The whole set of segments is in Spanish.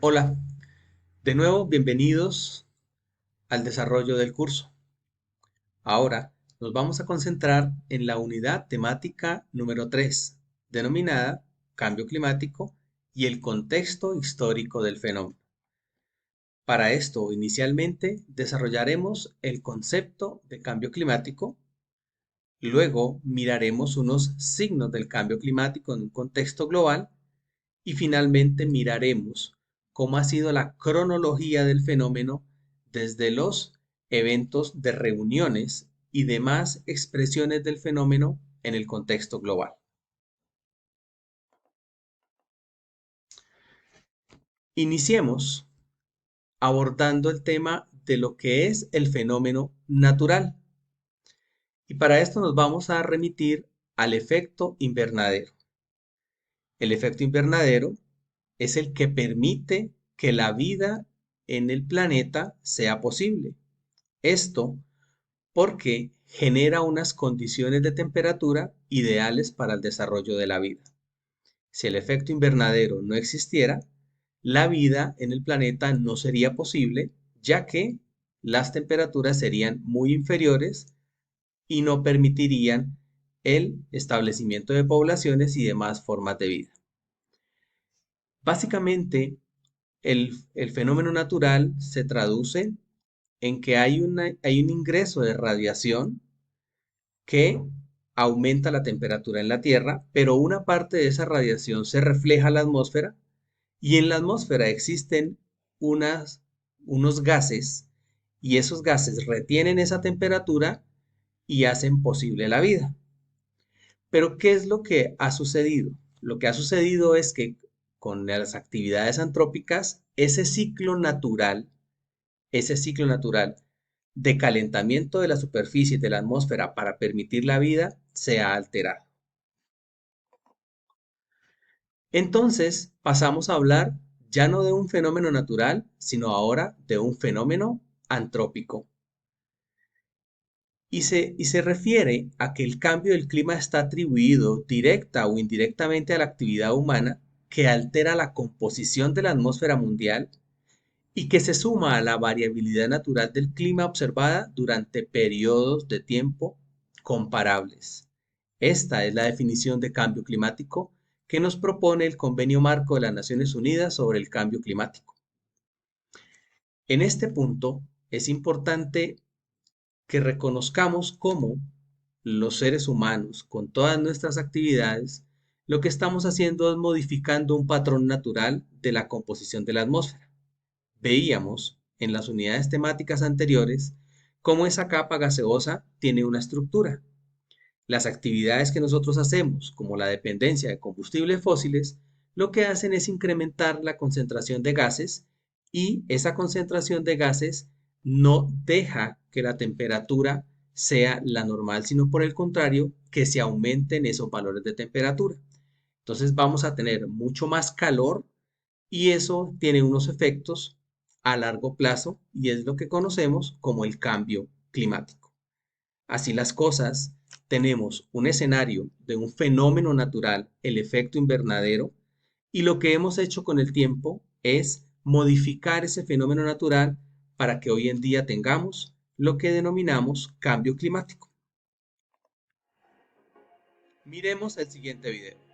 Hola, de nuevo bienvenidos al desarrollo del curso. Ahora nos vamos a concentrar en la unidad temática número 3, denominada Cambio climático y el contexto histórico del fenómeno. Para esto, inicialmente desarrollaremos el concepto de cambio climático, luego miraremos unos signos del cambio climático en un contexto global y finalmente miraremos cómo ha sido la cronología del fenómeno desde los eventos de reuniones y demás expresiones del fenómeno en el contexto global. Iniciemos abordando el tema de lo que es el fenómeno natural. Y para esto nos vamos a remitir al efecto invernadero. El efecto invernadero es el que permite que la vida en el planeta sea posible. Esto porque genera unas condiciones de temperatura ideales para el desarrollo de la vida. Si el efecto invernadero no existiera, la vida en el planeta no sería posible, ya que las temperaturas serían muy inferiores y no permitirían el establecimiento de poblaciones y demás formas de vida. Básicamente, el fenómeno natural se traduce en que hay un ingreso de radiación que aumenta la temperatura en la Tierra, pero una parte de esa radiación se refleja a la atmósfera y en la atmósfera existen unas, unos gases y esos gases retienen esa temperatura y hacen posible la vida. Pero ¿qué es lo que ha sucedido? Lo que ha sucedido es que con las actividades antrópicas, ese ciclo natural de calentamiento de la superficie de la atmósfera para permitir la vida se ha alterado. Entonces pasamos a hablar ya no de un fenómeno natural, sino ahora de un fenómeno antrópico. Y se refiere a que el cambio del clima está atribuido directa o indirectamente a la actividad humana que altera la composición de la atmósfera mundial y que se suma a la variabilidad natural del clima observada durante periodos de tiempo comparables. Esta es la definición de cambio climático que nos propone el Convenio Marco de las Naciones Unidas sobre el Cambio Climático. En este punto es importante que reconozcamos cómo los seres humanos, con todas nuestras actividades, lo que estamos haciendo es modificando un patrón natural de la composición de la atmósfera. Veíamos en las unidades temáticas anteriores cómo esa capa gaseosa tiene una estructura. Las actividades que nosotros hacemos, como la dependencia de combustibles fósiles, lo que hacen es incrementar la concentración de gases y esa concentración de gases no deja que la temperatura sea la normal, sino por el contrario, que se aumenten esos valores de temperatura. Entonces vamos a tener mucho más calor y eso tiene unos efectos a largo plazo y es lo que conocemos como el cambio climático. Así las cosas, tenemos un escenario de un fenómeno natural, el efecto invernadero, y lo que hemos hecho con el tiempo es modificar ese fenómeno natural para que hoy en día tengamos lo que denominamos cambio climático. Miremos el siguiente video.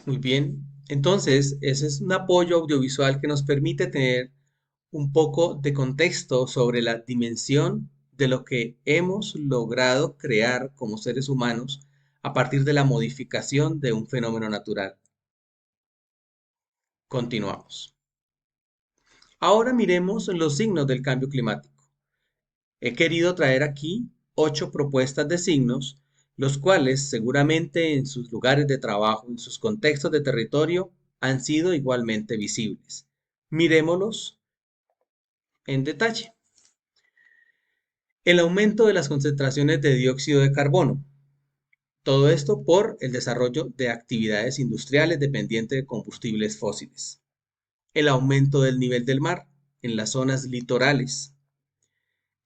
Muy bien. Entonces, ese es un apoyo audiovisual que nos permite tener un poco de contexto sobre la dimensión de lo que hemos logrado crear como seres humanos a partir de la modificación de un fenómeno natural. Continuamos. Ahora miremos los signos del cambio climático. He querido traer aquí 8 propuestas de signos, los cuales seguramente en sus lugares de trabajo, en sus contextos de territorio, han sido igualmente visibles. Miremoslos en detalle. El aumento de las concentraciones de dióxido de carbono. Todo esto por el desarrollo de actividades industriales dependientes de combustibles fósiles. El aumento del nivel del mar en las zonas litorales.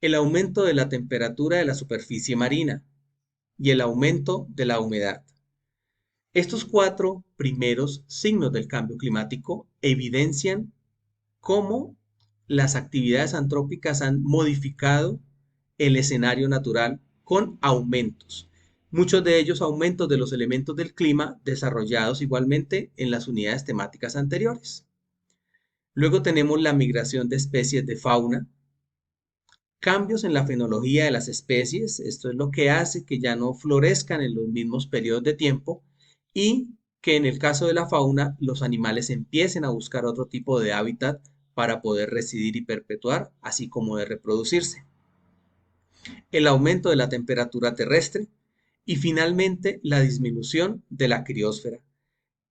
El aumento de la temperatura de la superficie marina y el aumento de la humedad. Estos 4 primeros signos del cambio climático evidencian cómo las actividades antrópicas han modificado el escenario natural con aumentos. Muchos de ellos aumentos de los elementos del clima desarrollados igualmente en las unidades temáticas anteriores. Luego tenemos la migración de especies de fauna, cambios en la fenología de las especies, esto es lo que hace que ya no florezcan en los mismos periodos de tiempo y que en el caso de la fauna los animales empiecen a buscar otro tipo de hábitat para poder residir y perpetuar, así como de reproducirse. El aumento de la temperatura terrestre y finalmente la disminución de la criósfera.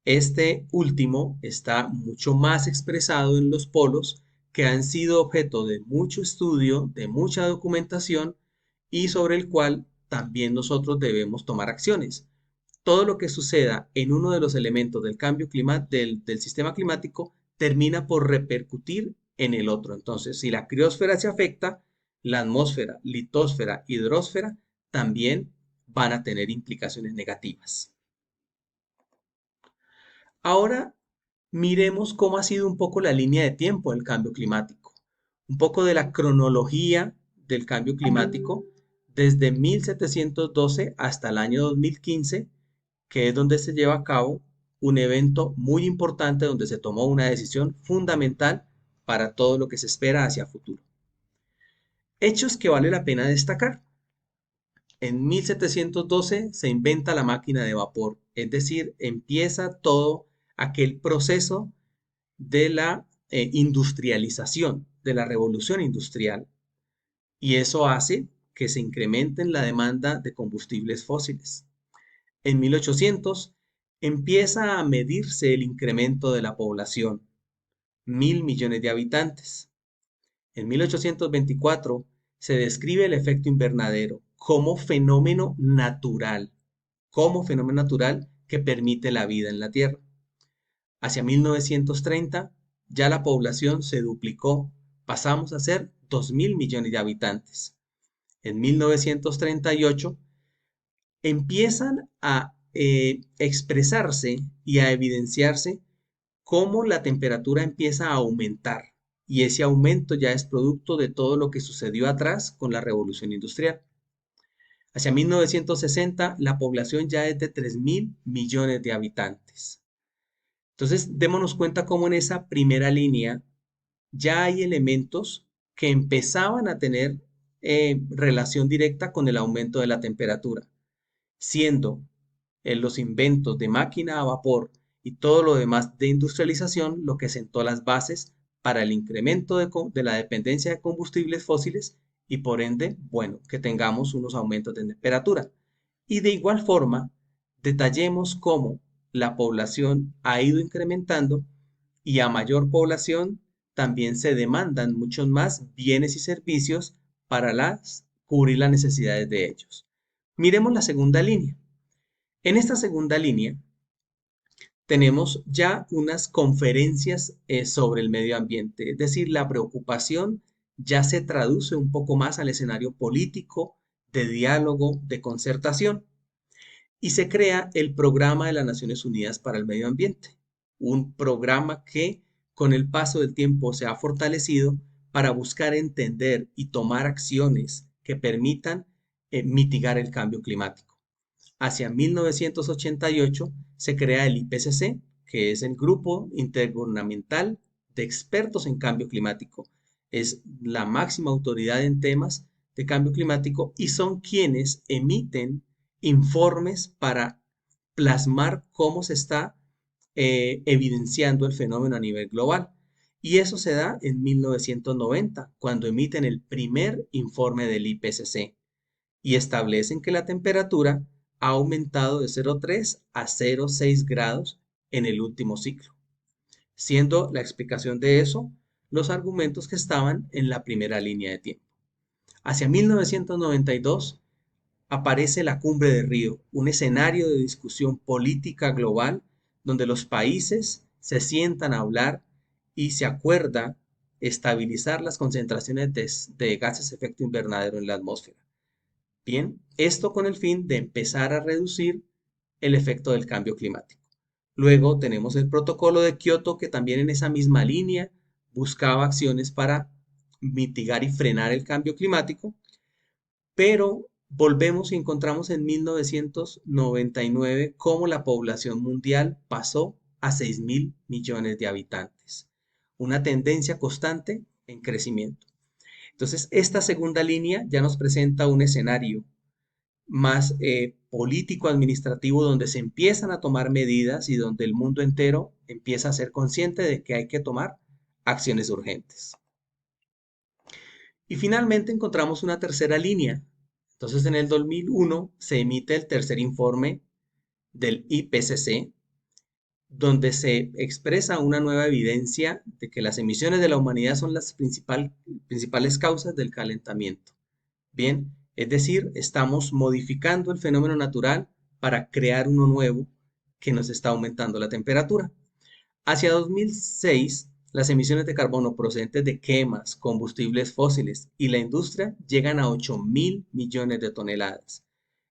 Este último está mucho más expresado en los polos, que han sido objeto de mucho estudio, de mucha documentación y sobre el cual también nosotros debemos tomar acciones. Todo lo que suceda en uno de los elementos del cambio del sistema climático termina por repercutir en el otro. Entonces, si la criósfera se afecta, la atmósfera, litosfera, hidrosfera también van a tener implicaciones negativas. Ahora miremos cómo ha sido un poco la línea de tiempo del cambio climático, un poco de la cronología del cambio climático desde 1712 hasta el año 2015, que es donde se lleva a cabo un evento muy importante donde se tomó una decisión fundamental para todo lo que se espera hacia futuro. Hechos que vale la pena destacar. En 1712 se inventa la máquina de vapor, es decir, empieza todo aquel proceso de la industrialización, de la revolución industrial, y eso hace que se incremente la demanda de combustibles fósiles. En 1800 empieza a medirse el incremento de la población, 1.000 millones de habitantes. En 1824 se describe el efecto invernadero como fenómeno natural que permite la vida en la Tierra. Hacia 1930 ya la población se duplicó, pasamos a ser 2.000 millones de habitantes. En 1938 empiezan a expresarse y a evidenciarse cómo la temperatura empieza a aumentar y ese aumento ya es producto de todo lo que sucedió atrás con la revolución industrial. Hacia 1960 la población ya es de 3.000 millones de habitantes. Entonces, démonos cuenta cómo en esa primera línea ya hay elementos que empezaban a tener relación directa con el aumento de la temperatura, siendo los inventos de máquina a vapor y todo lo demás de industrialización lo que sentó las bases para el incremento de la dependencia de combustibles fósiles y por ende, bueno, que tengamos unos aumentos de temperatura. Y de igual forma, detallemos cómo la población ha ido incrementando y a mayor población también se demandan muchos más bienes y servicios para cubrir las necesidades de ellos. Miremos la segunda línea. En esta segunda línea tenemos ya unas conferencias sobre el medio ambiente, es decir, la preocupación ya se traduce un poco más al escenario político, de diálogo, de concertación, y se crea el Programa de las Naciones Unidas para el Medio Ambiente, un programa que con el paso del tiempo se ha fortalecido para buscar entender y tomar acciones que permitan mitigar el cambio climático. Hacia 1988 se crea el IPCC, que es el Grupo Intergubernamental de Expertos en Cambio Climático. Es la máxima autoridad en temas de cambio climático y son quienes emiten informes para plasmar cómo se está evidenciando el fenómeno a nivel global. Y eso se da en 1990, cuando emiten el primer informe del IPCC y establecen que la temperatura ha aumentado de 0,3 a 0,6 grados en el último ciclo, siendo la explicación de eso los argumentos que estaban en la primera línea de tiempo. Hacia 1992 aparece la Cumbre de Río, un escenario de discusión política global donde los países se sientan a hablar y se acuerda estabilizar las concentraciones de gases de efecto invernadero en la atmósfera. Bien, esto con el fin de empezar a reducir el efecto del cambio climático. Luego tenemos el protocolo de Kioto, que también en esa misma línea buscaba acciones para mitigar y frenar el cambio climático, pero volvemos y encontramos en 1999 cómo la población mundial pasó a 6.000 millones de habitantes, una tendencia constante en crecimiento. Entonces, esta segunda línea ya nos presenta un escenario más político-administrativo donde se empiezan a tomar medidas y donde el mundo entero empieza a ser consciente de que hay que tomar acciones urgentes. Y finalmente encontramos una tercera línea. Entonces, en el 2001 se emite el tercer informe del IPCC, donde se expresa una nueva evidencia de que las emisiones de la humanidad son las principales causas del calentamiento. Bien, es decir, estamos modificando el fenómeno natural para crear uno nuevo que nos está aumentando la temperatura. Hacia 2006, las emisiones de carbono procedentes de quemas, combustibles fósiles y la industria llegan a 8.000 millones de toneladas.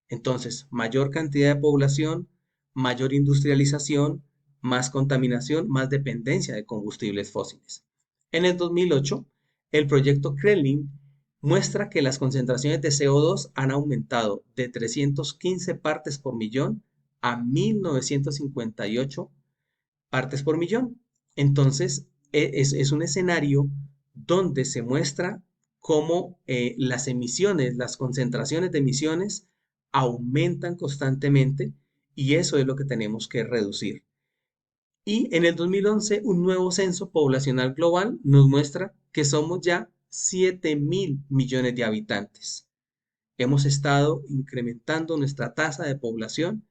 Entonces, mayor cantidad de población, mayor industrialización, más contaminación, más dependencia de combustibles fósiles. En el 2008, el proyecto Kremlin muestra que las concentraciones de CO2 han aumentado de 315 partes por millón a 1958 partes por millón. Entonces, es un escenario donde se muestra cómo las emisiones, las concentraciones de emisiones aumentan constantemente y eso es lo que tenemos que reducir. Y en el 2011, un nuevo censo poblacional global nos muestra que somos ya 7.000 millones de habitantes. Hemos estado incrementando nuestra tasa de población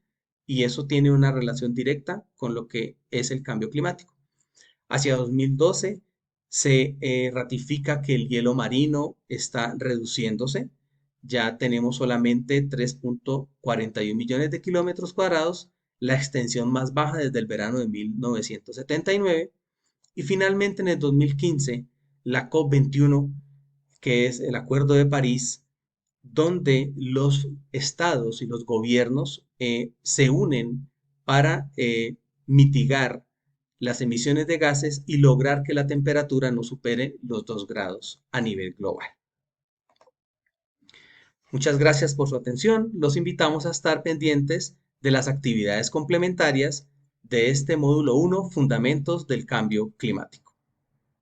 y eso tiene una relación directa con lo que es el cambio climático. Hacia 2012 se ratifica que el hielo marino está reduciéndose. Ya tenemos solamente 3.41 millones de kilómetros cuadrados, la extensión más baja desde el verano de 1979. Y finalmente en el 2015, la COP21, que es el Acuerdo de París, donde los estados y los gobiernos se unen para mitigar las emisiones de gases y lograr que la temperatura no supere los 2 grados a nivel global. Muchas gracias por su atención. Los invitamos a estar pendientes de las actividades complementarias de este módulo 1, Fundamentos del Cambio Climático.